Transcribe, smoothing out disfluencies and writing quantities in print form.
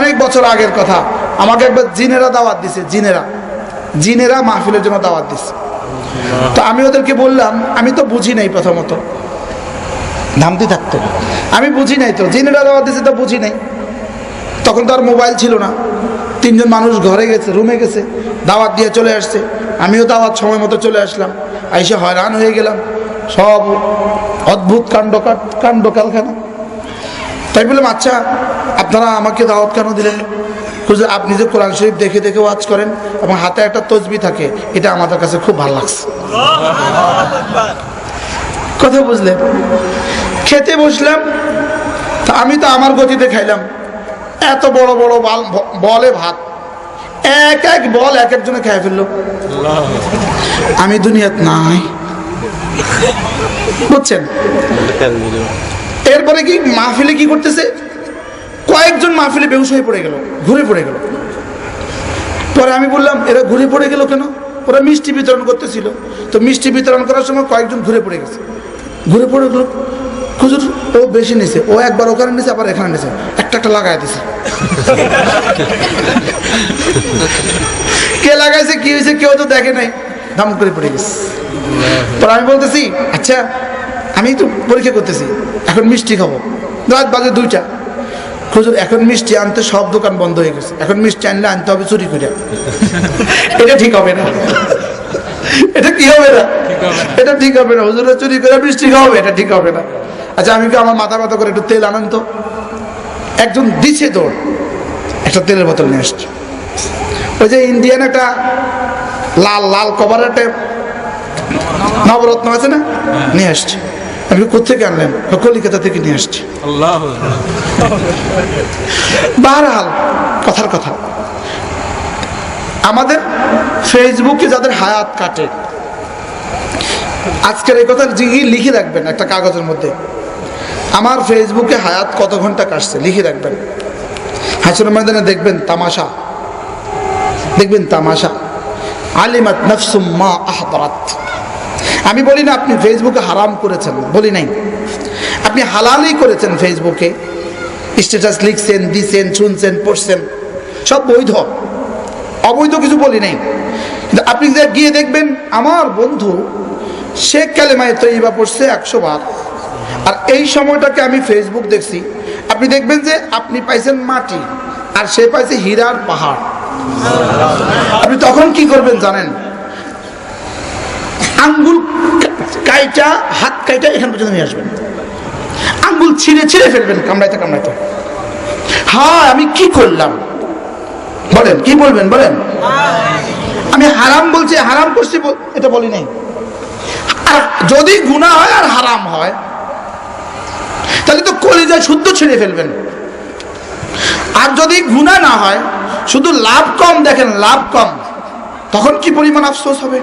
অনেক বছর আগের কথা, আমাকে একবার জিনেরা দাওয়াত দিছে, জিনেরা মাহফিলের জন্য দাওয়াত দিছে। তো আমি ওদেরকে বললাম, আমি তো বুঝি নাই, প্রথমত ধামতি থাকতো, আমি বুঝি নাই, তো জিনেরা দাওয়াত দিছে তো বুঝি নাই। তখন তো আর মোবাইল ছিল না, 3 জন মানুষ ঘরে গেছে, রুমে গেছে, দাওয়াত দিয়ে চলে আসছে। আমিও দাওয়াত সময় মতো চলে আসলাম, আইসে হয়রান হয়ে গেলাম, সব অদ্ভুত কাণ্ড কারখানা। তাই বললাম, আচ্ছা আপনারা আমাকে দাওয়াত কেন দিলেন? হুজুর আপনি যে কোরআন শরীফ দেখে দেখে ওয়াজ করেন এবং হাতে একটা তসবিহ থাকে, এটা আমাদের কাছে খুব ভালো লাগছে। কথা বুঝলেন? খেতে বসলাম, তা আমি তো আমার গতিতে খাইলাম, এত বড় বড় বলে ভাত, এক এক বল এক একজনে খেয়ে ফেললো। আমি দুনিয়াত নাই, বুঝছেন? এরপরে কি মাহফিলে কি করতেছে, কয়েকজন মাহফিলে বেহুশ হয়ে পড়ে গেল, ঘুরে পড়ে গেল। পরে আমি বললাম, এরা ঘুরে পড়ে গেল কেন? ওরা মিষ্টি বিতরণ করতেছিল, তো মিষ্টি বিতরণ করার সময় কয়েকজন ঘুরে পড়ে গেছে, ঘুরে পড়ে গেল। হুজুর ও বেশি নিছে, ও একবার ওখানে নিছে, আবার এখানে নিছে, একটা লাগাই দিছে। কে লাগাইছে, কি হয়েছে কেউ তো দেখে নাই, দাম করে পড়ে গেছে। পরে আমি বলতেছি, আচ্ছা আমি তো পরীক্ষা করতেছি, এখন মিষ্টি খাবো, রাত বাজে 2টা। হুজুর এখন মিষ্টি আনতে সব দোকান বন্ধ হয়ে গেছে, এখন মিষ্টি আনলে আনতে হবে চুরি করে। এটা ঠিক হবে না, এটা কি হবে না, এটা ঠিক হবে না। হুজুরে চুরি করে মিষ্টি খাওয়াবে, এটা ঠিক হবে না। আচ্ছা আমি আমার মাথা ব্যথা করে একটু তেল আনেন তো। একজন দিছে দৌড়, একটা তেলের বোতল নিয়ে আসছে, ওই যে ইন্ডিয়ান একটা লাল লাল কভার একটা নবরত্ন আছে না, নিয়ে আসছে। আমি কোথেকে আনলেন? কলিকাতা থেকে নিয়ে আসছি। বারহাল কথার কথা, আমাদের ফেসবুকে যাদের হায়াত কাটে, আজকের এই কথা লিখে রাখবেন একটা কাগজের মধ্যে, আমার ফেসবুকে হায়াত কত ঘন্টা কাটছে লিখে রাখবেন। হাসরের ময়দানে দেখবেন তামাশা, দেখবেন তামাশা। আলিমাত নাফসুম মা আহদারাত। আমি বলি না আপনি ফেসবুকে হারাম করেছেন, বলি নাই, আপনি হালালই করেছেন। ফেসবুকে স্ট্যাটাস লিখছেন, দিছেন, শুনছেন, পড়ছেন, সব বৈধ, অবৈধ কিছু বলি নাই। কিন্তু আপনি গিয়ে দেখবেন আমার বন্ধু সে কালেমায়ে তয়্যিবা পড়ছে 100 বার, আর এই সময়টাকে আমি ফেসবুক দেখছি, আপনি দেখবেন যে আপনি পাইছেন মাটি আর সে পাইছে হীরার পাহাড়। আপনি তখন কি করবেন জানেন? আঙ্গুল কাইটা, হাত কাইটা এখান পর্যন্ত নিয়ে আসবেন, আঙ্গুল ছিঁড়ে ছিঁড়ে ফেলবেন, কামড়াইতে কামড়াইতে। হ্যাঁ আমি কি করলাম বলেন, কি বলবেন বলেন? আমি হারাম বলছি, হারাম করছি এটা বলি নাই। আর যদি গুনাহ হয় আর হারাম হয়, তাহলে তো কলিজা শুদ্ধ ছিঁড়ে ফেলবেন। আর যদি গুনাহ না হয়, শুধু লাভ কম দেখেন, লাভ কম, তখন কি পরিমাণ আফসোস হবে।